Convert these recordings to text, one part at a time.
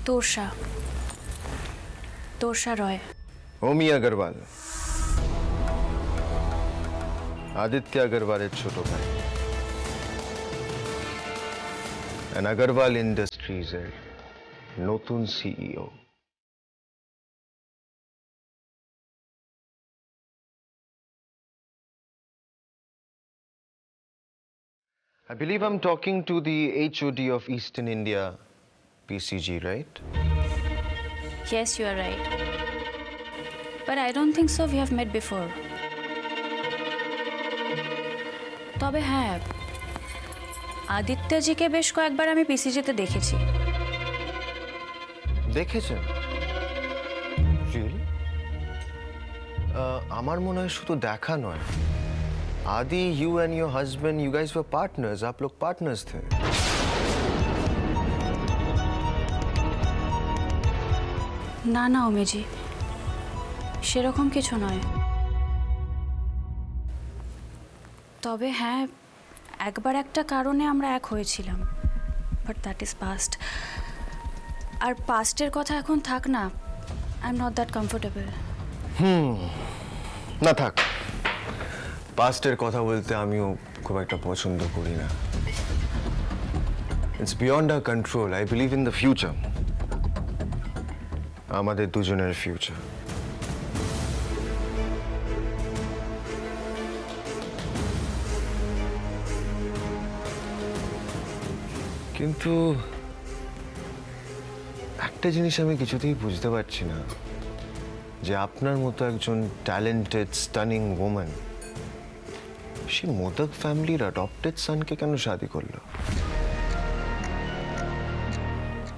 तोर्षा तोर्षा रॉय। होमी अग्रवाल आदित्य अग्रवालेर छोटो भाई and Agarwal Industries এর নতুন CEO. I believe I'm talking to the HOD of Eastern India, PCG, right? Yes, you are right. But I don't think so. We have met before. তবে হ্যাঁ, আদিত্যজিকে বেশ কয়েকবার আমি পিসিজিতে দেখেছি। দেখেছেন? Really? আমার মনে হয় শুধু দেখা নয়। आदि, you and your husband, you guys were partners. आप लोग partners थे। না না ওমেজি, সেরকম কিছু নয়। তবে হ্যাঁ, একবার একটা কারণে আমরা এক হয়েছিলাম, বাট দ্যাট ইজ পাস্ট। আর পাস্টের কথা এখন থাক না, I am not that comfortable. না থাক, পাস্টের কথা বলতে আমিও খুব একটা পছন্দ করি না। It's beyond our control. I believe in the future, আমাদের দুজনের ফিউচার। কিন্তু একটা জিনিস আমি কিছুতেই বুঝতে পারছি না, যে আপনার মতো একজন ট্যালেন্টেড স্টানিং ওম্যান সে মোদক ফ্যামিলির অ্যাডপ্টেড সনকে কেন শাদি করলো,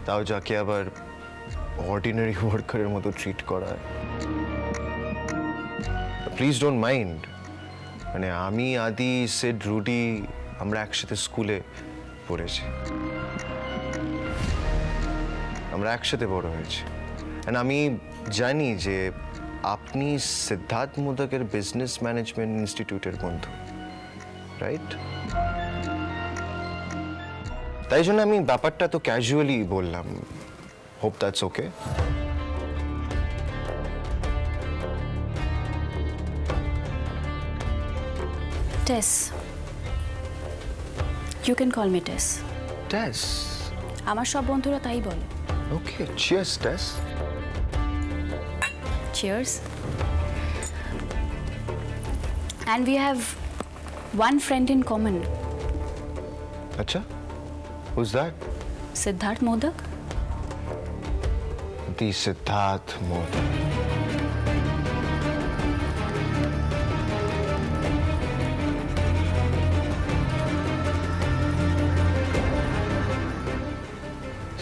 তাও যাকে আবার অর্ডিনারি ওয়ার্কারের মতো ট্রিট করা। প্লিজ ডোন্ট মাইন্ড, মানে আমি, আদি, সিড, রুডি আমরা একসাথে স্কুলে পড়েছি, আমরা একসাথে বড় হয়েছি। অ্যান্ড আমি জানি যে আপনি সিদ্ধার্থ মোদকের বিজনেস ম্যানেজমেন্ট ইনস্টিটিউটের বন্ধু, রাইট? তাই জন্য আমি ব্যাপারটা তো ক্যাজুয়ালি বললাম। Hope that's okay. Tess, you can call me Tess. Tess? আমার সব বন্ধুরা তাই বলে। Okay, cheers Tess. Cheers. And we have one friend in common. Acha? Who's that? Siddharth Modak. The Siddharth Modak.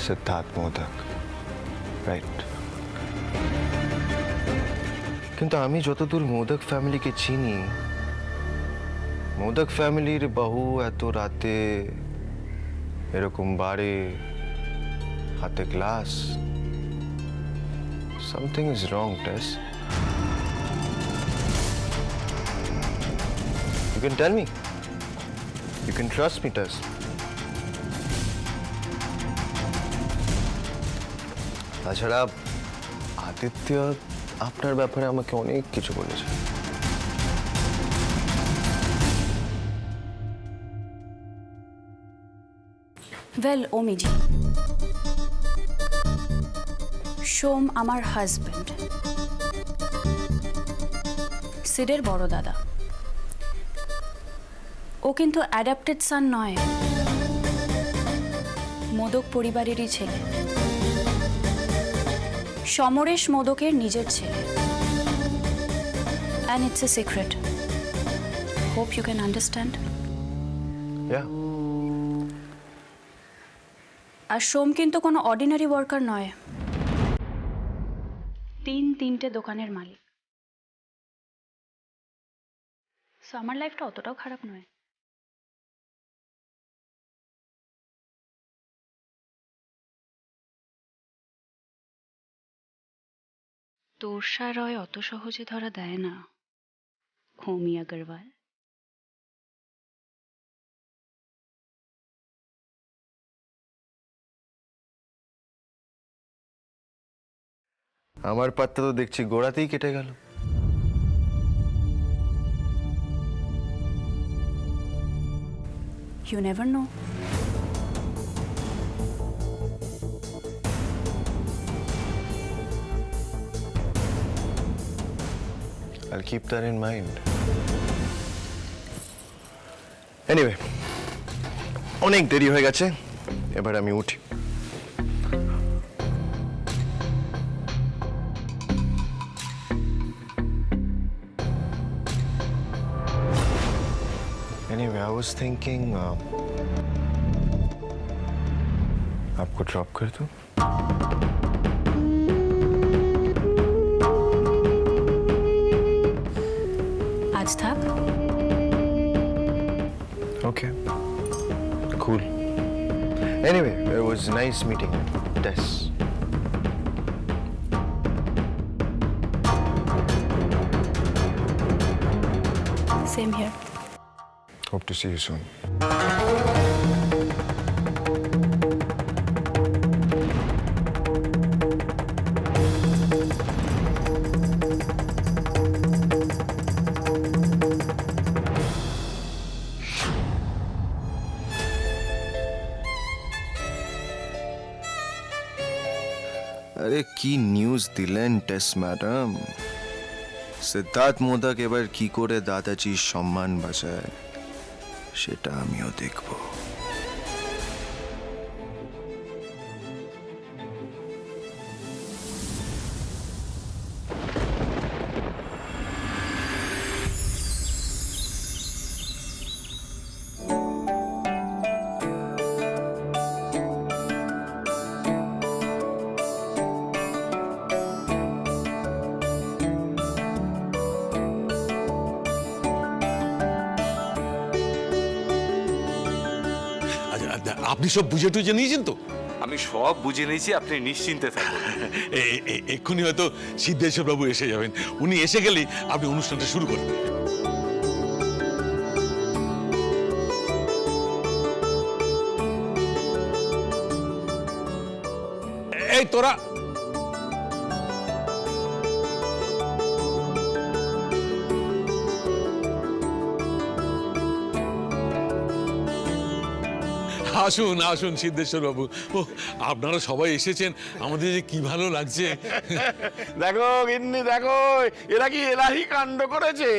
Siddharth Modak. Right. কিন্তু আমি যতদূর মোদক ফ্যামিলিকে চিনি, মোদক ফ্যামিলির বহু এত রাতে এরকম বারে হাতে glass, something is wrong, Tess. You can tell me, you can trust me, Tess. তাছাড়া আদিত্য আপনার ব্যাপারে আমাকে অনেক কিছু বলেছে। ওয়েল ওমিজি, সোম আমার হাজব্যান্ড, সিডের বড় দাদা। ও কিন্তু অ্যাডাপ্টেড সান নয়, মোদক পরিবারেরই ছেলে, সমরেশ মোদকের নিজের ছেলে। And it's a secret. Hope you can understand. Yeah. আর সোম কিন্তু কোনো অর্ডিনারি ওয়ার্কার নয়, তিনটে দোকানের মালিক। সো আমার লাইফটা অতটাও খারাপ নয়। তোর্ষা রয় অত সহজে ধরা দেয় না, হোমি अग्रवाल। আমার পাত্তা তো দেখছি গোড়াতেই কেটে গেল। You never know. I'll keep that in mind. Anyway, অনেক দেরি হয়ে গেছে, এবার আমি উঠি। Anyway, I was thinking आपको ड्रॉप कर दूं? आज থাক। Okay. Cool. Anyway, it was nice meeting you, Tess. Same here. Hope to see you soon. আরে কি নিউজ দিলেন টেস ম্যাডাম? সিদ্ধার্থ মোদক এবার কি করে দাদাজির সম্মান বাঁচায় সেটা আমিও দেখব। আপনি সব বুঝে টুঝে নিয়েছেন তো? আমি সব বুঝে নিয়েছি, আপনি নিশ্চিন্তে থাকুন। এক্ষুনি হয়তো সিদ্ধেশ্বর বাবু এসে যাবেন। উনি এসে গেলেই আপনি অনুষ্ঠানটা শুরু করবেন। এই তোরা আসুন আসুন সিদ্ধেশ্বর বাবু। ও আপনারা সবাই এসেছেন, আমাদের যে কি ভালো লাগছে। দেখো গিন্নি, দেখো এরা কি এলাহি কাণ্ড করেছে।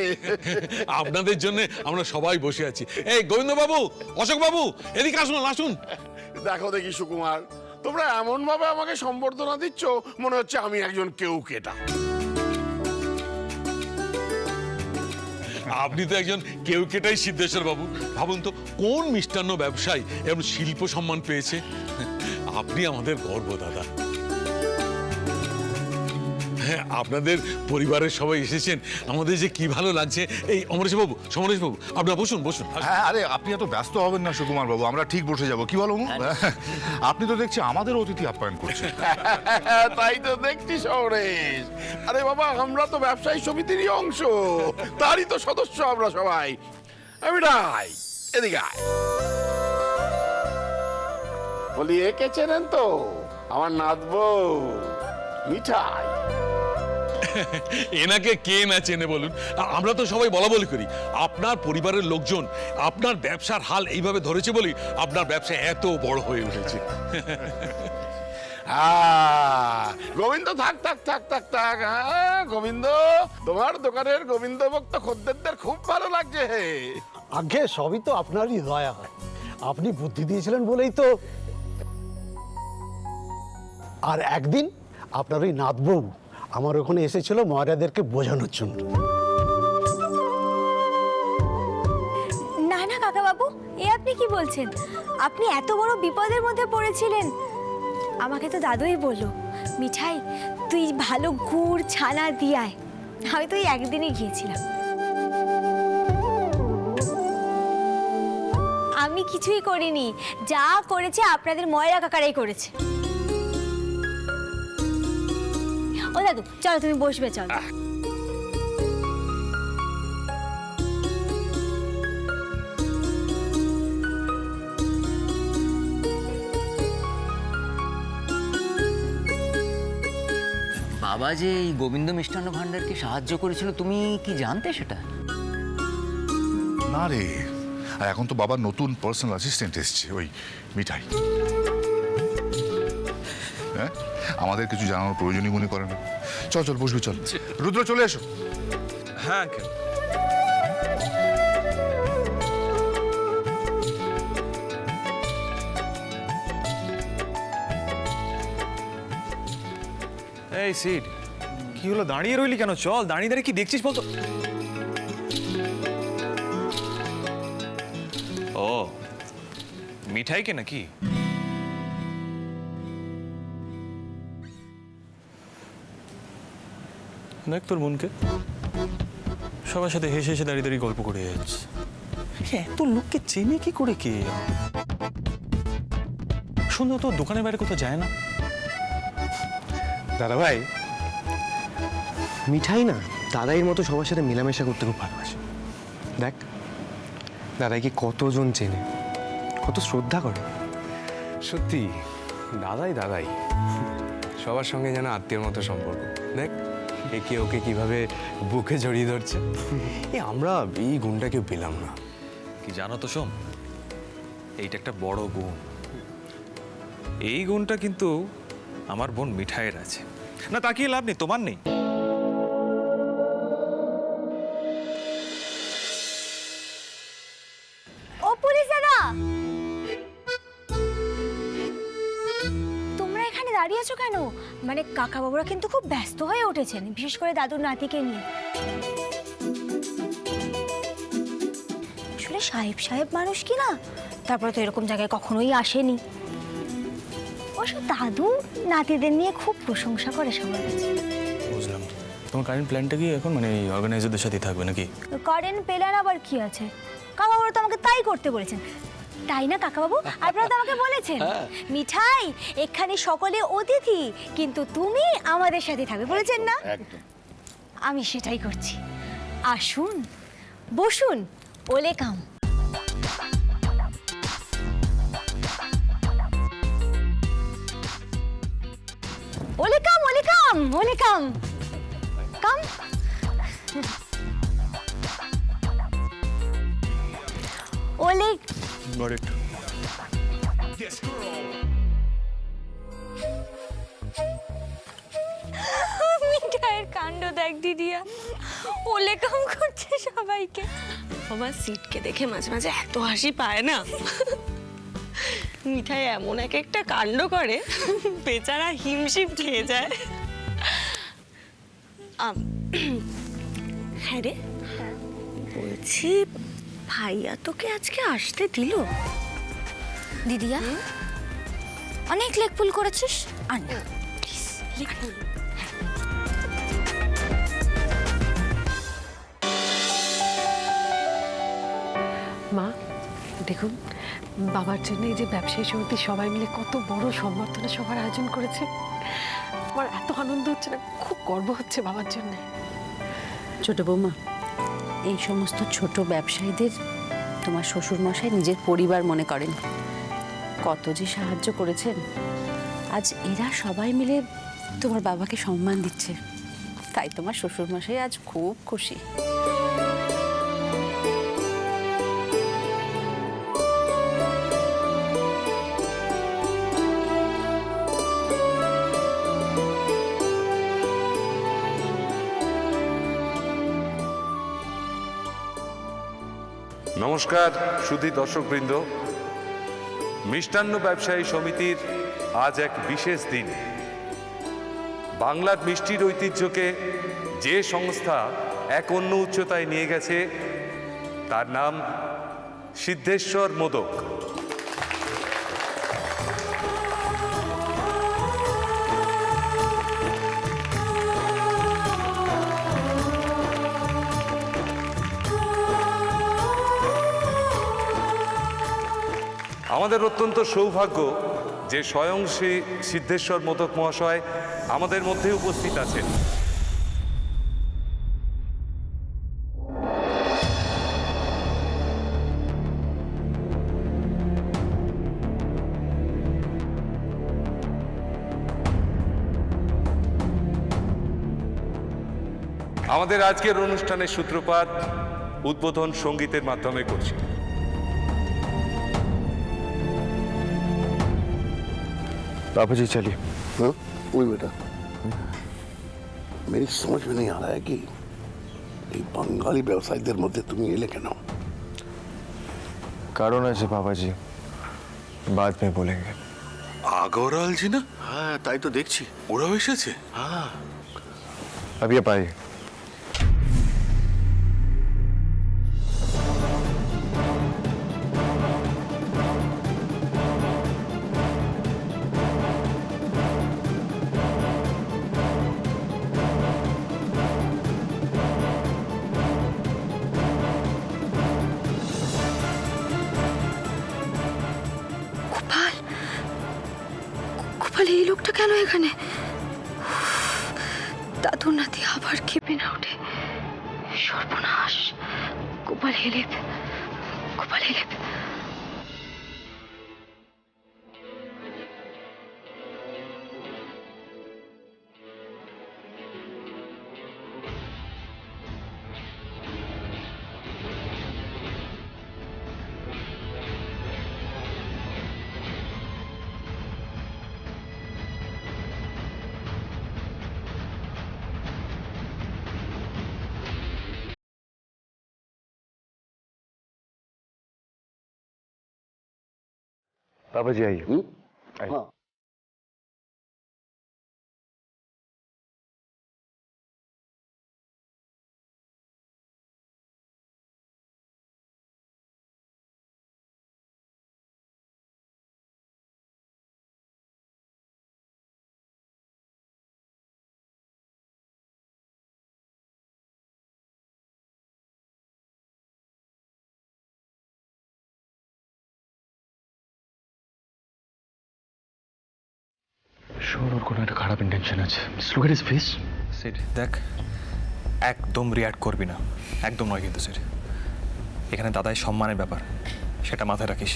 আপনাদের জন্য আমরা সবাই বসে আছি। এই গোবিন্দ বাবু, অশোক বাবু, এদিকে আসুন আসুন। দেখো দেখি সুকুমার, তোমরা এমন ভাবে আমাকে সম্বর্ধনা দিচ্ছ মনে হচ্ছে আমি একজন কেউ কেটা। আপনি তো একজন কেউ কেটাই সিদ্ধেশ্বর বাবু। ভাবুন তো কোন মিষ্টান্ন ব্যবসায়ী এমন শিল্প সম্মান পেয়েছে। আপনি আমাদের গর্ব দাদা। হ্যাঁ, আপনাদের পরিবারের সবাই এসেছেন, আমাদের যে কি ভালো লাগছে। এই অমরেশ বাবু, সমরেশ বাবু, আপনারা বসুন বসুন। হ্যাঁ, আরে আপনি এত ব্যস্ত হবেন না সুকুমার বাবু, আমরা ঠিক বসে যাব। কি বলো? আপনি তো দেখছি আমাদের অতিথি আপ্যায়ন করছেন। তাই তো দেখছি সৌরেশ। আরে বাবা, আমরা তো ব্যবসায়ী সমিতিরই অংশ, তারই তো সদস্য আমরা সবাই। আমি রাই, এদিকে আয়। বলি একে চেনেন তো? আমার নাতবো মিঠাই। এনাকে কে না চেনে বলুন? আমরা তো সবাই বলা বলি করি। আপনার পরিবারের লোকজন আপনার ব্যবসার হাল এইভাবে ধরেছে বলেই আপনার ব্যবসা এত বড় হয়ে উঠেছে। গোবিন্দ, থাক থাক থাক থাক থাক। হ্যাঁ গোবিন্দ, তোমার দোকানের গোবিন্দ ভক্ত খদ্দেরদের খুব ভালো লাগছে। হে আগে সবই তো আপনারই দয়া হয়, আপনি বুদ্ধি দিয়েছিলেন বলেই তো। আর একদিন আপনার ওই নাতবউ আমার ওখানে এসেছিল ময়রাদেরকে বোঝানোর জন্য। না না কাকা বাবু, এ আপনি কি বলছেন? আপনি এত বড় বিপদের মধ্যে পড়েছিলেন। আমাকে তো দাদুই বললো, মিঠাই তুই ভালো গুড় ছানা দিয়ে আয়। আমি তো এই একদিনই গিয়েছিলাম। আমি কিছুই করিনি, যা করেছে আপনাদের ময়রা কাকারাই করেছে। ও দাদু চলো, তুমি বসবে, চলো। বাবা যে এই গোবিন্দ মিষ্টান্ন ভাণ্ডারকে সাহায্য করেছিল, তুমি কি জানতে সেটা? না রে, আর এখন তো বাবার নতুন পার্সোনাল অ্যাসিস্ট্যান্ট এসছে, ওই মিঠাই। হ্যাঁ, আমাদের কিছু জানানোর প্রয়োজনই মনে করে না। চল চল বসবি, চল রুদ্র চলে এসো। হ্যাঁ আঙ্কেল। এই সিড, কি হলো, দাঁড়িয়ে রইলি কেন? চল, দাঁড়িয়ে দাঁড়িয়ে কি দেখছিস বলতো? ও মিঠাইকে নাকি? দেখ তোর বোনকে, সবার সাথে হেসে হেসে দাঁড়িয়ে দাঁড়িয়ে গল্প করে যাচ্ছে। এত লোককে চেনে কি করে কে? শুনতো তো দোকানের বাইরে কোথাও যায় না। দাদা ভাই, মিঠাই না দাদাইয়ের মতো সবার সাথে মেলামেশা করতে খুব ভালোবাসে। দেখ দাদাইকে কতজন চেনে, কত শ্রদ্ধা করে। সত্যি দাদাই দাদাই, সবার সঙ্গে যেন আত্মীয়র মতো সম্পর্ক। দেখ একে ওকে কিভাবে বুকে জড়িয়ে ধরছে। আমরা এই গুণটা কেউ পেলাম না। কি জানো তো সোম, এইটা একটা বড় গুণ। এই গুণটা কিন্তু আমার বোন মিঠাইয়ের আছে। না তাকিয়ে লাভ নেই, তোমার নেই। ও পুলিশ দাদা, তোমরা এখানে দাঁড়িয়ে আছো কেন? মানে কাকা বাবুরা কিন্তু খুব ব্যস্ত হয়ে উঠেছেন, বিশেষ করে দাদুর নাতিকে নিয়ে। আসলে সাহেব সাহেব মানুষ কি না, তারপরে তো এরকম জায়গায় কখনোই আসেনি। অবশ্য দাদু নাতিদের নিয়ে খুব প্রশংসা করে সবার কাছে। বুঝলাম। তোমার কারেন্ট প্ল্যানটা কি এখন মানে এই অর্গানাইজারদের সাথেই থাকবে নাকি? কারেন্ট পেলেন আবার কি আছে, কাকা বাবুরা তো আমাকে তাই করতে বলেছেন। তাই না কাকা বাবু? আপনারা তো আমাকে বলেছেন মিঠাই এখানে সকলে অতিথি, কিন্তু তুমি আমাদের সাথে থাকবে বলেছেন না? আমি সেটাই করছি। আসুন, বসুন, ওয়েলকাম। ওয়েলকাম ওয়েলকাম ওয়েলকাম, কাম। ওলে গট ইট। মিঠাইয়ের কাণ্ড দেখ দিদিয়া, ওলে কাম করছে সবাইকে। আমার সিটকে দেখে মাঝে মাঝে এত হাসি পায় না। মিঠাই এমন এক একটা কাণ্ড করে, বেচারা হিমশিম খেয়ে যায়। হ্যাঁ রে, বলছি ভাইয়া তোকে আজকে আসতে দিল? দিদিয়া অনেক লেকপুল করেছিস, আন প্লিজ লেকপুল। মা দেখুন, বাবার জন্য এই যে ব্যবসায়ী সমিতি সবাই মিলে কত বড় সম্বর্ধনা সভার আয়োজন করেছে। আমার এত আনন্দ হচ্ছে না, খুব গর্ব হচ্ছে বাবার জন্য। ছোট বৌমা, এই সমস্ত ছোট ব্যবসায়ীদের তোমার শ্বশুরমশাই নিজের পরিবার মনে করেন। কত যে সাহায্য করেছেন, আজ এরা সবাই মিলে তোমার বাবাকে সম্মান দিচ্ছে, তাই তোমার শ্বশুরমশাই আজ খুব খুশি। নমস্কার সুধী দর্শকবৃন্দ, মিষ্টান্ন ব্যবসায়ী সমিতির আজ এক বিশেষ দিন। বাংলার মিষ্টির ঐতিহ্যকে যে সংস্থা এক অন্য উচ্চতায় নিয়ে গেছে, তার নাম সিদ্ধেশ্বর মোদক। আমাদের অত্যন্ত সৌভাগ্য যে স্বয়ং শ্রী সিদ্ধেশ্বর মোদক মহাশয় আমাদের মধ্যে উপস্থিত আছেন। আমাদের আজকের অনুষ্ঠানের সূত্রপাত উদ্বোধন সঙ্গীতের মাধ্যমে করছি। बाबा जी चलिए। हाँ वही बेटा मेरी समझ में नहीं आ रहा है कि এই বাঙালি ব্যবসায়ীদের মধ্যে তুমি এলে কেন? कारण আছে बाबा जी, बाद में बोलेंगे। আগরওয়াল জি না? হ্যাঁ তাই তো দেখছি। ওরাও এসেছে? হ্যাঁ अभी आप आइए। গোপাল, গোপাল এই লোকটা কেন এখানে? দাদুর নাতি আবার খেপে না ওঠে। সর্বনাশ, গোপাল হেলেপ, গোপাল হেলেপ। बाबा जी आइए। आइए। हाँ শোর ওর কোনো একটা খারাপ ইন্টেনশন আছে। Look at his face. Seed, দেখ, একদম রিয়াক্ট করবি না, একদম নয় কিন্তু সিড। এখানে দাদাই সম্মানের ব্যাপার, সেটা মাথায় রাখিস।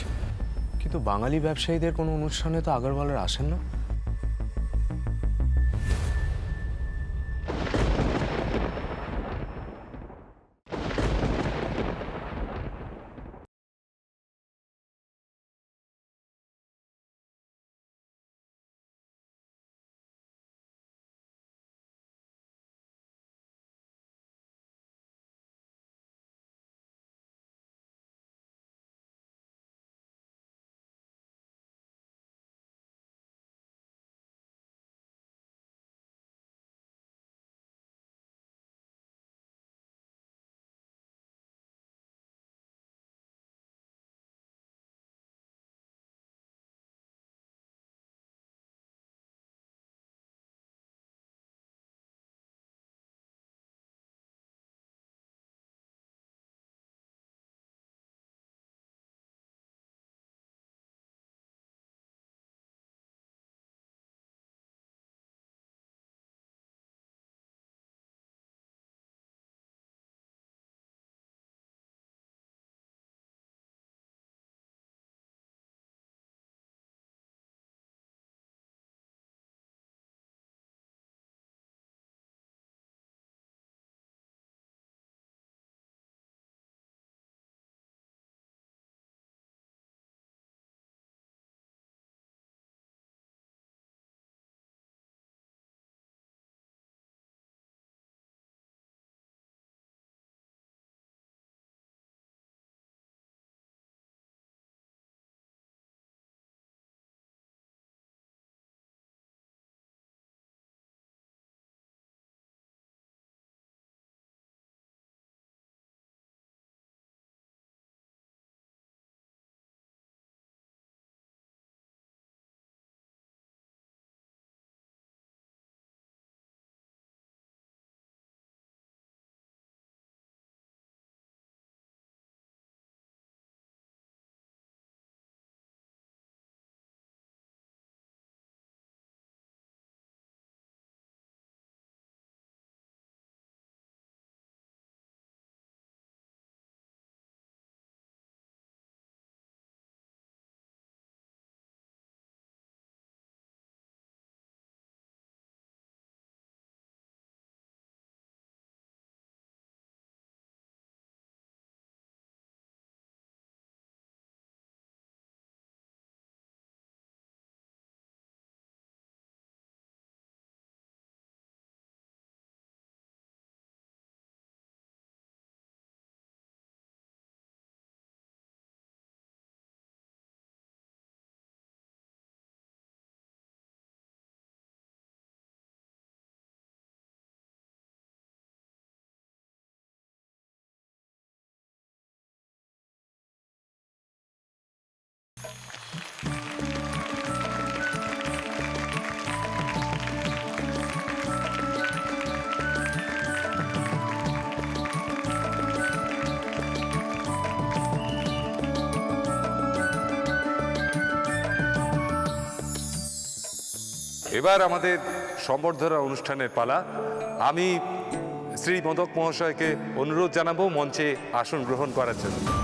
কিন্তু বাঙালি ব্যবসায়ীদের কোনো অনুষ্ঠানে তো আগরওয়ালের আসেন না। এবার আমাদের সম্বর্ধনা অনুষ্ঠানের পালা। আমি শ্রী মোদক মহাশয়কে অনুরোধ জানাবো মঞ্চে আসন গ্রহণ করার জন্য।